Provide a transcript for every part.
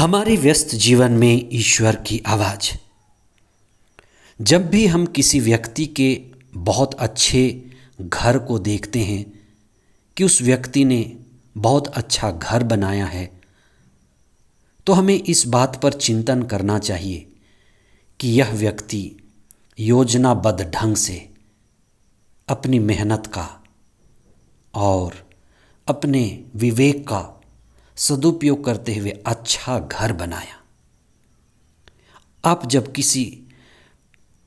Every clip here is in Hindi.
हमारे व्यस्त जीवन में ईश्वर की आवाज़। जब भी हम किसी व्यक्ति के बहुत अच्छे घर को देखते हैं कि उस व्यक्ति ने बहुत अच्छा घर बनाया है, तो हमें इस बात पर चिंतन करना चाहिए कि यह व्यक्ति योजनाबद्ध ढंग से अपनी मेहनत का और अपने विवेक का सदुपयोग करते हुए अच्छा घर बनाया। आप जब किसी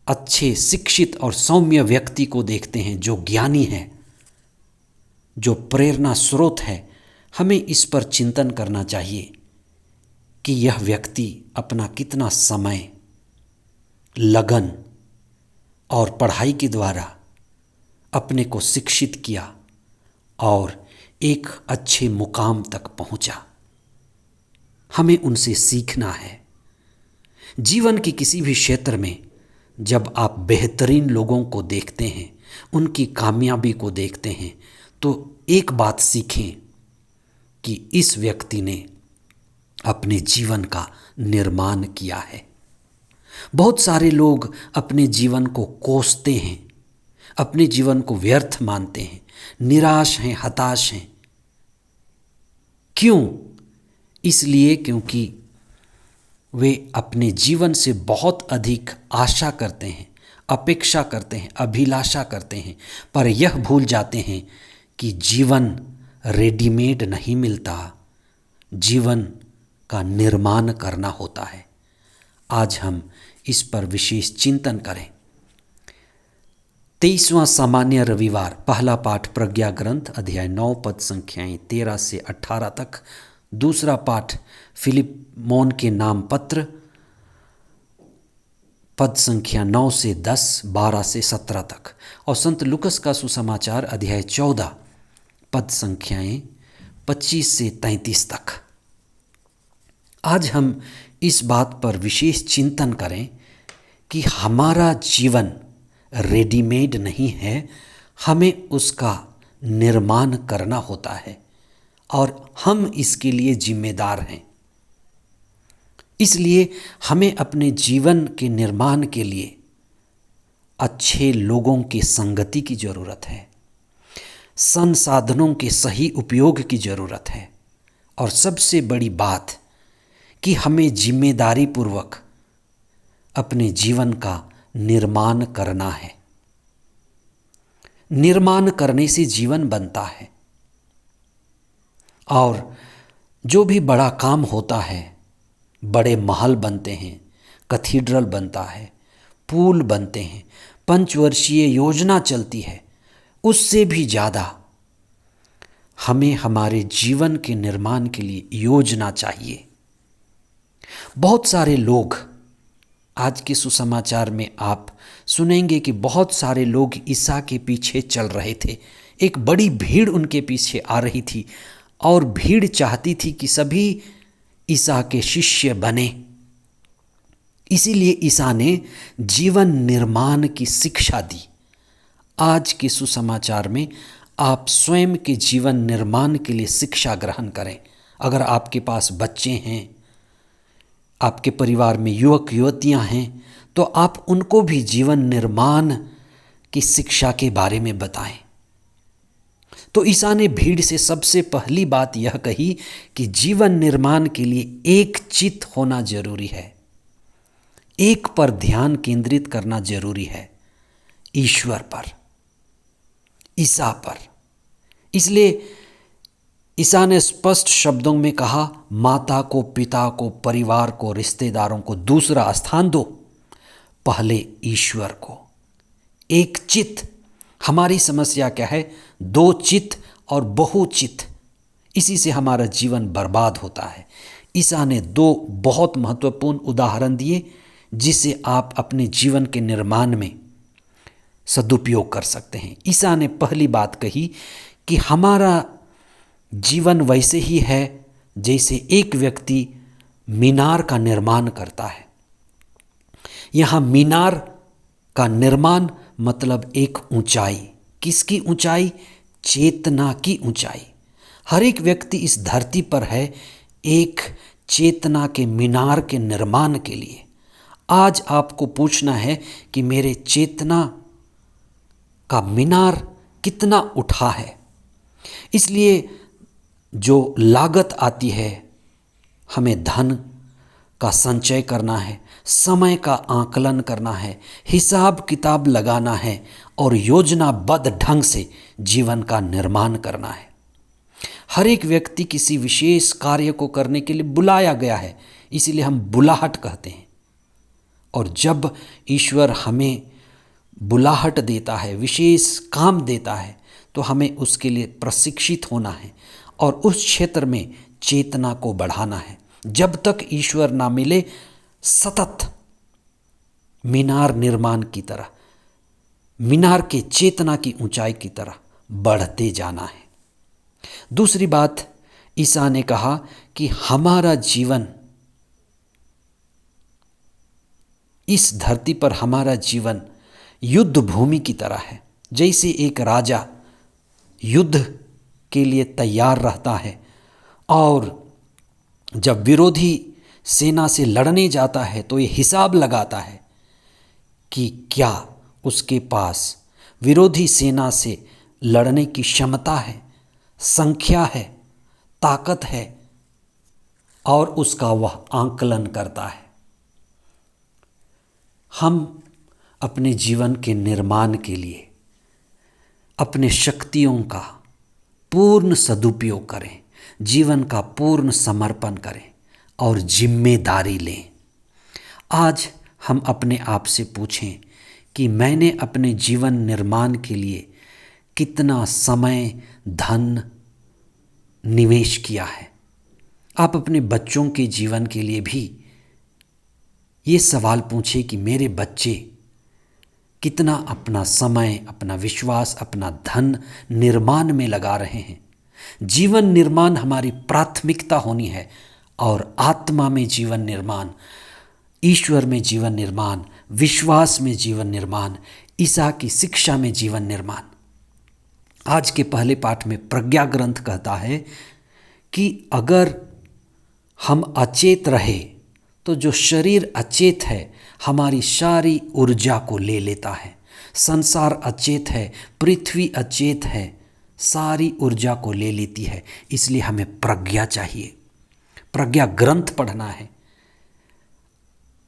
अच्छे शिक्षित और सौम्य व्यक्ति को देखते हैं जो ज्ञानी है, जो प्रेरणा स्रोत है, हमें इस पर चिंतन करना चाहिए कि यह व्यक्ति अपना कितना समय, लगन और पढ़ाई के द्वारा अपने को शिक्षित किया और एक अच्छे मुकाम तक पहुंचा। हमें उनसे सीखना है। जीवन के किसी भी क्षेत्र में जब आप बेहतरीन लोगों को देखते हैं, उनकी कामयाबी को देखते हैं, तो एक बात सीखें कि इस व्यक्ति ने अपने जीवन का निर्माण किया है। बहुत सारे लोग अपने जीवन को कोसते हैं, अपने जीवन को व्यर्थ मानते हैं, निराश हैं, हताश हैं। क्यों? इसलिए क्योंकि वे अपने जीवन से बहुत अधिक आशा करते हैं, अपेक्षा करते हैं, अभिलाषा करते हैं, पर यह भूल जाते हैं कि जीवन रेडीमेड नहीं मिलता, जीवन का निर्माण करना होता है। आज हम इस पर विशेष चिंतन करें। 23वां सामान्य रविवार, पहला पाठ प्रज्ञा ग्रंथ अध्याय 9 पद संख्याएं 13 से 18 तक। दूसरा पाठ फिलिमोन के नाम पत्र, पद संख्या 9 से 10, 12 से 17 तक। और संत लुकस का सुसमाचार अध्याय 14 पद संख्याएं 25 से 33 तक। आज हम इस बात पर विशेष चिंतन करें कि हमारा जीवन रेडीमेड नहीं है, हमें उसका निर्माण करना होता है और हम इसके लिए जिम्मेदार हैं। इसलिए हमें अपने जीवन के निर्माण के लिए अच्छे लोगों की संगति की ज़रूरत है, संसाधनों के सही उपयोग की ज़रूरत है, और सबसे बड़ी बात कि हमें जिम्मेदारी पूर्वक अपने जीवन का निर्माण करना है। निर्माण करने से जीवन बनता है, और जो भी बड़ा काम होता है, बड़े महल बनते हैं, कैथेड्रल बनता है, पुल बनते हैं, पंचवर्षीय योजना चलती है, उससे भी ज़्यादा हमें हमारे जीवन के निर्माण के लिए योजना चाहिए। बहुत सारे लोग, आज के सुसमाचार में आप सुनेंगे कि बहुत सारे लोग ईसा के पीछे चल रहे थे। एक बड़ी भीड़ उनके पीछे आ रही थी और भीड़ चाहती थी कि सभी ईसा के शिष्य बने। इसीलिए ईसा ने जीवन निर्माण की शिक्षा दी। आज के सुसमाचार में आप स्वयं के जीवन निर्माण के लिए शिक्षा ग्रहण करें। अगर आपके पास बच्चे हैं, आपके परिवार में युवक युवतियां हैं, तो आप उनको भी जीवन निर्माण की शिक्षा के बारे में बताएं। तो ईसा ने भीड़ से सबसे पहली बात यह कही कि जीवन निर्माण के लिए एक चित्त होना जरूरी है, एक पर ध्यान केंद्रित करना जरूरी है, ईश्वर पर, ईसा पर। इसलिए ईसा ने स्पष्ट शब्दों में कहा, माता को, पिता को, परिवार को, रिश्तेदारों को दूसरा स्थान दो, पहले ईश्वर को। एक चित्त। हमारी समस्या क्या है? दो चित्त और बहुचित्त। इसी से हमारा जीवन बर्बाद होता है। ईसा ने दो बहुत महत्वपूर्ण उदाहरण दिए जिसे आप अपने जीवन के निर्माण में सदुपयोग कर सकते हैं। ईसा ने पहली बात कही कि हमारा जीवन वैसे ही है जैसे एक व्यक्ति मीनार का निर्माण करता है। यहाँ मीनार का निर्माण मतलब एक ऊंचाई। किसकी ऊंचाई? चेतना की ऊंचाई। हर एक व्यक्ति इस धरती पर है एक चेतना के मीनार के निर्माण के लिए। आज आपको पूछना है कि मेरे चेतना का मीनार कितना उठा है। इसलिए जो लागत आती है, हमें धन का संचय करना है, समय का आकलन करना है, हिसाब किताब लगाना है और योजनाबद्ध ढंग से जीवन का निर्माण करना है। हर एक व्यक्ति किसी विशेष कार्य को करने के लिए बुलाया गया है, इसीलिए हम बुलाहट कहते हैं। और जब ईश्वर हमें बुलाहट देता है, विशेष काम देता है, तो हमें उसके लिए प्रशिक्षित होना है और उस क्षेत्र में चेतना को बढ़ाना है। जब तक ईश्वर ना मिले, सतत मीनार निर्माण की तरह, मीनार के चेतना की ऊंचाई की तरह बढ़ते जाना है। दूसरी बात, ईसा ने कहा कि हमारा जीवन, इस धरती पर हमारा जीवन युद्ध भूमि की तरह है। जैसे एक राजा युद्ध के लिए तैयार रहता है और जब विरोधी सेना से लड़ने जाता है तो ये हिसाब लगाता है कि क्या उसके पास विरोधी सेना से लड़ने की क्षमता है, संख्या है, ताकत है, और उसका वह आंकलन करता है। हम अपने जीवन के निर्माण के लिए अपने शक्तियों का पूर्ण सदुपयोग करें, जीवन का पूर्ण समर्पण करें और जिम्मेदारी लें। आज हम अपने आप से पूछें कि मैंने अपने जीवन निर्माण के लिए कितना समय, धन निवेश किया है। आप अपने बच्चों के जीवन के लिए भी ये सवाल पूछें कि मेरे बच्चे कितना अपना समय, अपना विश्वास, अपना धन निर्माण में लगा रहे हैं। जीवन निर्माण हमारी प्राथमिकता होनी है और आत्मा में जीवन निर्माण, ईश्वर में जीवन निर्माण, विश्वास में जीवन निर्माण, ईसा की शिक्षा में जीवन निर्माण। आज के पहले पाठ में प्रज्ञा ग्रंथ कहता है कि अगर हम अचेत रहे तो जो शरीर अचेत है हमारी सारी ऊर्जा को ले लेता है। संसार अचेत है, पृथ्वी अचेत है, सारी ऊर्जा को ले लेती है। इसलिए हमें प्रज्ञा चाहिए, प्रज्ञा ग्रंथ पढ़ना है,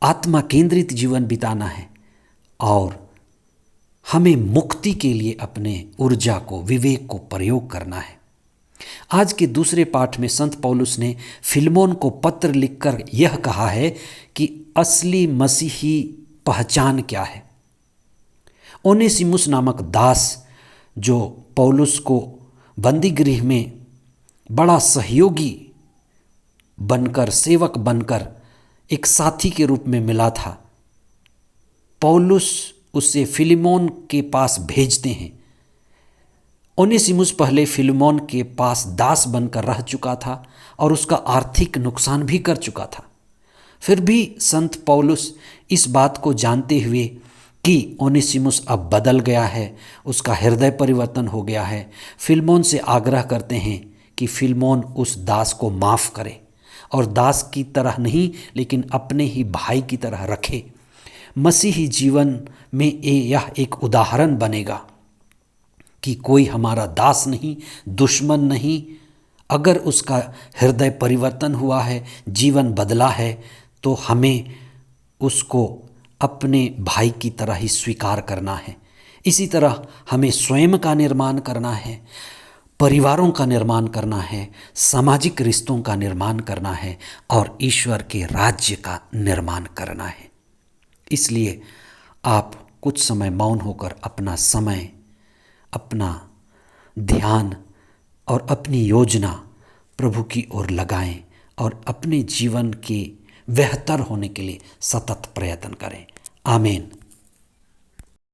आत्मा केंद्रित जीवन बिताना है और हमें मुक्ति के लिए अपने ऊर्जा को, विवेक को प्रयोग करना है। आज के दूसरे पाठ में संत पौलुस ने फिलमोन को पत्र लिखकर यह कहा है कि असली मसीही पहचान क्या है। ओनेसिमुस नामक दास जो पौलुस को बंदी गृह में बड़ा सहयोगी बनकर, सेवक बनकर, एक साथी के रूप में मिला था, पौलुस उसे फिलिमोन के पास भेजते हैं। ओनेसिमुस पहले फिलिमोन के पास दास बनकर रह चुका था और उसका आर्थिक नुकसान भी कर चुका था। फिर भी संत पौलुस इस बात को जानते हुए कि ओनेसिमुस अब बदल गया है, उसका हृदय परिवर्तन हो गया है, फिलिमोन से आग्रह करते हैं कि फिलिमोन उस दास को माफ़ करे और दास की तरह नहीं लेकिन अपने ही भाई की तरह रखे। मसीही जीवन में यह एक उदाहरण बनेगा कि कोई हमारा दास नहीं, दुश्मन नहीं। अगर उसका हृदय परिवर्तन हुआ है, जीवन बदला है, तो हमें उसको अपने भाई की तरह ही स्वीकार करना है। इसी तरह हमें स्वयं का निर्माण करना है, परिवारों का निर्माण करना है, सामाजिक रिश्तों का निर्माण करना है और ईश्वर के राज्य का निर्माण करना है। इसलिए आप कुछ समय मौन होकर अपना समय, अपना ध्यान और अपनी योजना प्रभु की ओर लगाएं और अपने जीवन के बेहतर होने के लिए सतत प्रयत्न करें। आमीन।